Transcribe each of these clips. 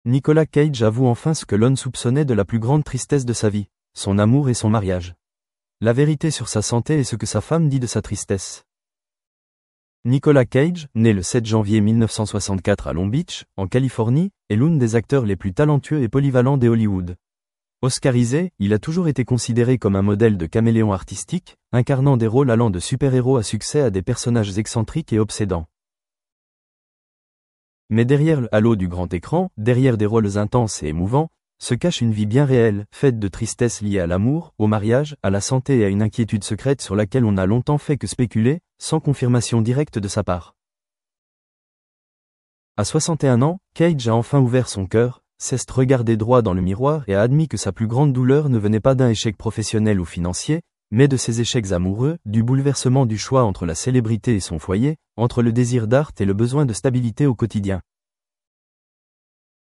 Nicolas Cage avoue enfin ce que Lon soupçonnait de la plus grande tristesse de sa vie, son amour et son mariage. La vérité sur sa santé et ce que sa femme dit de sa tristesse. Nicolas Cage, né le 7 janvier 1964 à Long Beach, en Californie, est l'un des acteurs les plus talentueux et polyvalents de Hollywood. Oscarisé, il a toujours été considéré comme un modèle de caméléon artistique, incarnant des rôles allant de super-héros à succès à des personnages excentriques et obsédants. Mais derrière le halo du grand écran, derrière des rôles intenses et émouvants, se cache une vie bien réelle, faite de tristesse liée à l'amour, au mariage, à la santé et à une inquiétude secrète sur laquelle on n'a longtemps fait que spéculer, sans confirmation directe de sa part. À 61 ans, Cage a enfin ouvert son cœur, s'est regardé droit dans le miroir et a admis que sa plus grande douleur ne venait pas d'un échec professionnel ou financier, mais de ses échecs amoureux, du bouleversement du choix entre la célébrité et son foyer, entre le désir d'art et le besoin de stabilité au quotidien.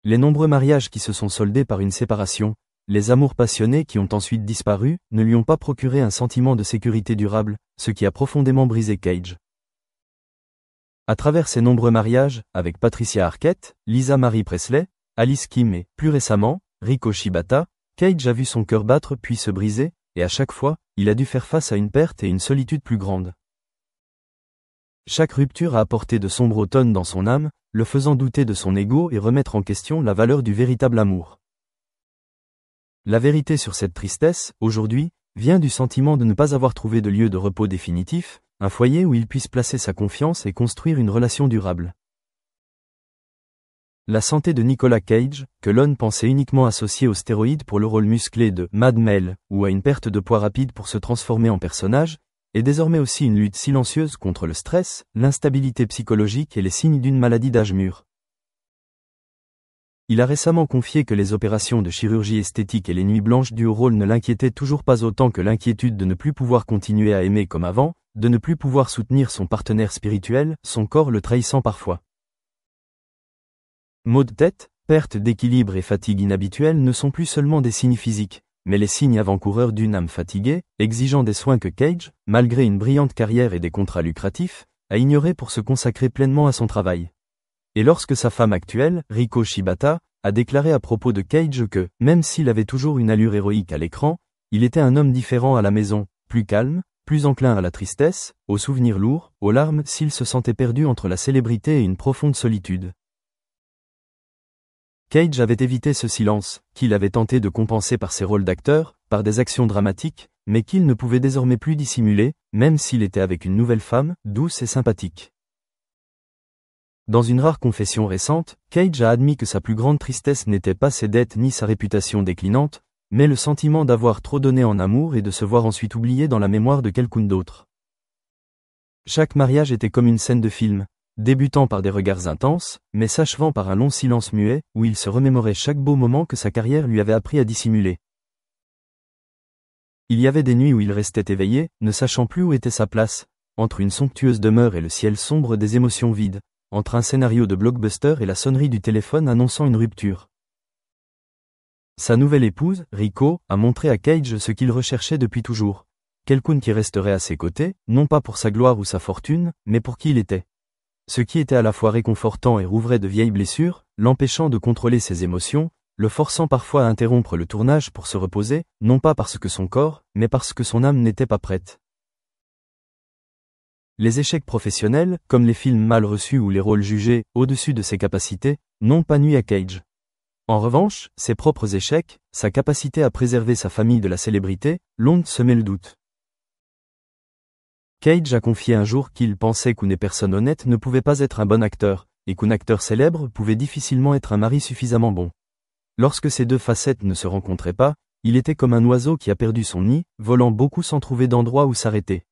Les nombreux mariages qui se sont soldés par une séparation, les amours passionnés qui ont ensuite disparu, ne lui ont pas procuré un sentiment de sécurité durable, ce qui a profondément brisé Cage. À travers ses nombreux mariages, avec Patricia Arquette, Lisa Marie Presley, Alice Kim et, plus récemment, Riko Shibata, Cage a vu son cœur battre puis se briser, et à chaque fois, il a dû faire face à une perte et une solitude plus grande. Chaque rupture a apporté de sombres automnes dans son âme, le faisant douter de son ego et remettre en question la valeur du véritable amour. La vérité sur cette tristesse, aujourd'hui, vient du sentiment de ne pas avoir trouvé de lieu de repos définitif, un foyer où il puisse placer sa confiance et construire une relation durable. La santé de Nicolas Cage, que Lon pensait uniquement associée aux stéroïdes pour le rôle musclé de Mad Mel, ou à une perte de poids rapide pour se transformer en personnage, est désormais aussi une lutte silencieuse contre le stress, l'instabilité psychologique et les signes d'une maladie d'âge mûr. Il a récemment confié que les opérations de chirurgie esthétique et les nuits blanches dues au rôle ne l'inquiétaient toujours pas autant que l'inquiétude de ne plus pouvoir continuer à aimer comme avant, de ne plus pouvoir soutenir son partenaire spirituel, son corps le trahissant parfois. Maux de tête, perte d'équilibre et fatigue inhabituelle ne sont plus seulement des signes physiques, mais les signes avant-coureurs d'une âme fatiguée, exigeant des soins que Cage, malgré une brillante carrière et des contrats lucratifs, a ignoré pour se consacrer pleinement à son travail. Et lorsque sa femme actuelle, Riko Shibata, a déclaré à propos de Cage que, même s'il avait toujours une allure héroïque à l'écran, il était un homme différent à la maison, plus calme, plus enclin à la tristesse, aux souvenirs lourds, aux larmes s'il se sentait perdu entre la célébrité et une profonde solitude. Cage avait évité ce silence, qu'il avait tenté de compenser par ses rôles d'acteur, par des actions dramatiques, mais qu'il ne pouvait désormais plus dissimuler, même s'il était avec une nouvelle femme, douce et sympathique. Dans une rare confession récente, Cage a admis que sa plus grande tristesse n'était pas ses dettes ni sa réputation déclinante, mais le sentiment d'avoir trop donné en amour et de se voir ensuite oublié dans la mémoire de quelqu'un d'autre. Chaque mariage était comme une scène de film, débutant par des regards intenses, mais s'achevant par un long silence muet, où il se remémorait chaque beau moment que sa carrière lui avait appris à dissimuler. Il y avait des nuits où il restait éveillé, ne sachant plus où était sa place, entre une somptueuse demeure et le ciel sombre des émotions vides, entre un scénario de blockbuster et la sonnerie du téléphone annonçant une rupture. Sa nouvelle épouse, Riko, a montré à Cage ce qu'il recherchait depuis toujours. Quelqu'un qui resterait à ses côtés, non pas pour sa gloire ou sa fortune, mais pour qui il était. Ce qui était à la fois réconfortant et rouvrait de vieilles blessures, l'empêchant de contrôler ses émotions, le forçant parfois à interrompre le tournage pour se reposer, non pas parce que son corps, mais parce que son âme n'était pas prête. Les échecs professionnels, comme les films mal reçus ou les rôles jugés au-dessus de ses capacités, n'ont pas nui à Cage. En revanche, ses propres échecs, sa capacité à préserver sa famille de la célébrité, l'ont semé le doute. Cage a confié un jour qu'il pensait qu'une personne honnête ne pouvait pas être un bon acteur, et qu'un acteur célèbre pouvait difficilement être un mari suffisamment bon. Lorsque ces deux facettes ne se rencontraient pas, il était comme un oiseau qui a perdu son nid, volant beaucoup sans trouver d'endroit où s'arrêter.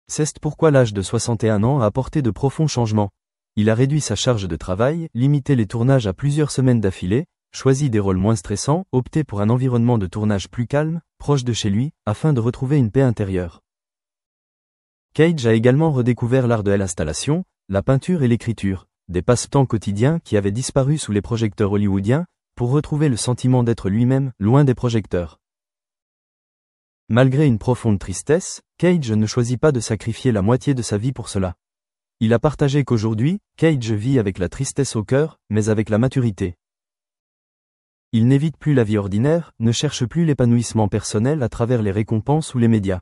C'est pourquoi l'âge de 61 ans a apporté de profonds changements. Il a réduit sa charge de travail, limité les tournages à plusieurs semaines d'affilée, choisi des rôles moins stressants, opté pour un environnement de tournage plus calme, proche de chez lui, afin de retrouver une paix intérieure. Cage a également redécouvert l'art de l'installation, la peinture et l'écriture, des passe-temps quotidiens qui avaient disparu sous les projecteurs hollywoodiens, pour retrouver le sentiment d'être lui-même, loin des projecteurs. Malgré une profonde tristesse, Cage ne choisit pas de sacrifier la moitié de sa vie pour cela. Il a partagé qu'aujourd'hui, Cage vit avec la tristesse au cœur, mais avec la maturité. Il n'évite plus la vie ordinaire, ne cherche plus l'épanouissement personnel à travers les récompenses ou les médias.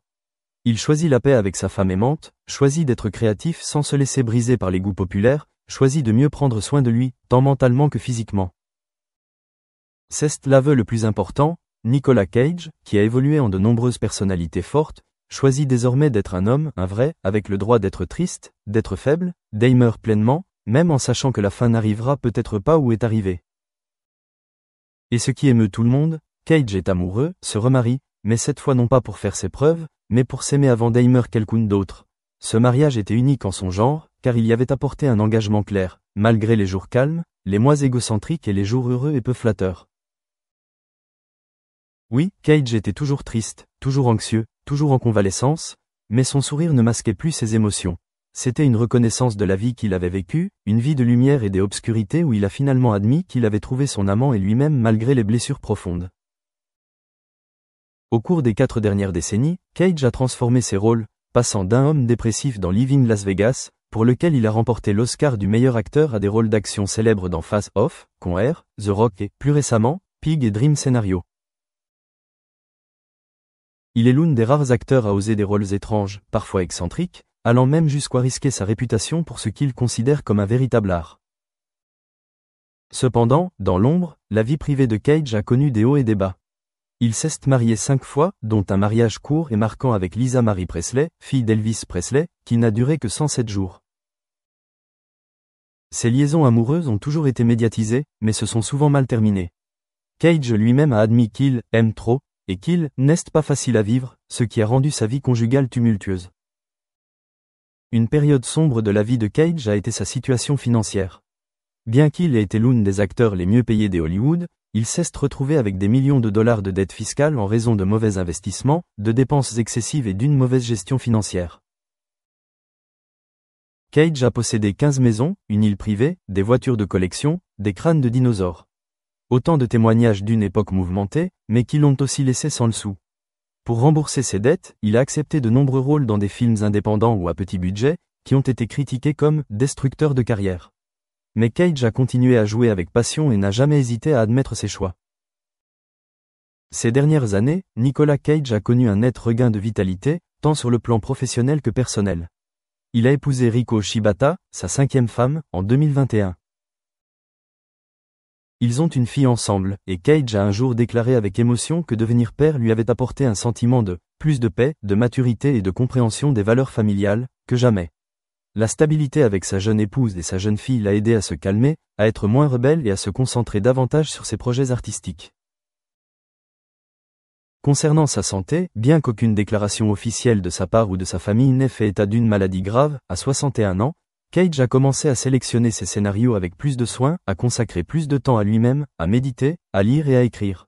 Il choisit la paix avec sa femme aimante, choisit d'être créatif sans se laisser briser par les goûts populaires, choisit de mieux prendre soin de lui, tant mentalement que physiquement. C'est l'aveu le plus important, Nicolas Cage, qui a évolué en de nombreuses personnalités fortes, choisit désormais d'être un homme, un vrai, avec le droit d'être triste, d'être faible, d'aimer pleinement, même en sachant que la fin n'arrivera peut-être pas où est arrivée. Et ce qui émeut tout le monde, Cage est amoureux, se remarie, mais cette fois non pas pour faire ses preuves, mais pour s'aimer avant d'aimer quelqu'un d'autre. Ce mariage était unique en son genre, car il y avait apporté un engagement clair, malgré les jours calmes, les mois égocentriques et les jours heureux et peu flatteurs. Oui, Cage était toujours triste, toujours anxieux, toujours en convalescence, mais son sourire ne masquait plus ses émotions. C'était une reconnaissance de la vie qu'il avait vécue, une vie de lumière et d'obscurité où il a finalement admis qu'il avait trouvé son amant et lui-même malgré les blessures profondes. Au cours des 4 dernières décennies, Cage a transformé ses rôles, passant d'un homme dépressif dans Living Las Vegas, pour lequel il a remporté l'Oscar du meilleur acteur à des rôles d'action célèbres dans Face Off, Con Air, The Rock et, plus récemment, Pig et Dream Scenario. Il est l'un des rares acteurs à oser des rôles étranges, parfois excentriques, allant même jusqu'à risquer sa réputation pour ce qu'il considère comme un véritable art. Cependant, dans l'ombre, la vie privée de Cage a connu des hauts et des bas. Il s'est marié 5 fois, dont un mariage court et marquant avec Lisa Marie Presley, fille d'Elvis Presley, qui n'a duré que 107 jours. Ses liaisons amoureuses ont toujours été médiatisées, mais se sont souvent mal terminées. Cage lui-même a admis qu'il aime trop, et qu'il n'est pas facile à vivre, ce qui a rendu sa vie conjugale tumultueuse. Une période sombre de la vie de Cage a été sa situation financière. Bien qu'il ait été l'un des acteurs les mieux payés des Hollywood, il s'est retrouvé avec des millions de dollars de dettes fiscales en raison de mauvais investissements, de dépenses excessives et d'une mauvaise gestion financière. Cage a possédé 15 maisons, une île privée, des voitures de collection, des crânes de dinosaures. Autant de témoignages d'une époque mouvementée, mais qui l'ont aussi laissé sans le sou. Pour rembourser ses dettes, il a accepté de nombreux rôles dans des films indépendants ou à petit budget, qui ont été critiqués comme « destructeurs de carrière ». Mais Cage a continué à jouer avec passion et n'a jamais hésité à admettre ses choix. Ces dernières années, Nicolas Cage a connu un net regain de vitalité, tant sur le plan professionnel que personnel. Il a épousé Riko Shibata, sa 5e femme, en 2021. Ils ont une fille ensemble, et Cage a un jour déclaré avec émotion que devenir père lui avait apporté un sentiment de plus de paix, de maturité et de compréhension des valeurs familiales, que jamais. La stabilité avec sa jeune épouse et sa jeune fille l'a aidé à se calmer, à être moins rebelle et à se concentrer davantage sur ses projets artistiques. Concernant sa santé, bien qu'aucune déclaration officielle de sa part ou de sa famille n'ait fait état d'une maladie grave, à 61 ans, Cage a commencé à sélectionner ses scénarios avec plus de soin, à consacrer plus de temps à lui-même, à méditer, à lire et à écrire.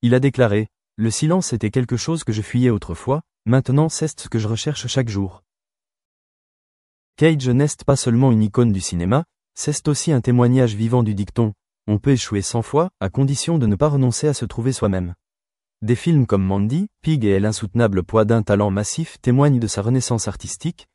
Il a déclaré « Le silence était quelque chose que je fuyais autrefois, maintenant c'est ce que je recherche chaque jour. » Cage n'est pas seulement une icône du cinéma, c'est aussi un témoignage vivant du dicton « On peut échouer 100 fois, à condition de ne pas renoncer à se trouver soi-même ». Des films comme Mandy, Pig et l'insoutenable poids d'un talent massif témoignent de sa renaissance artistique,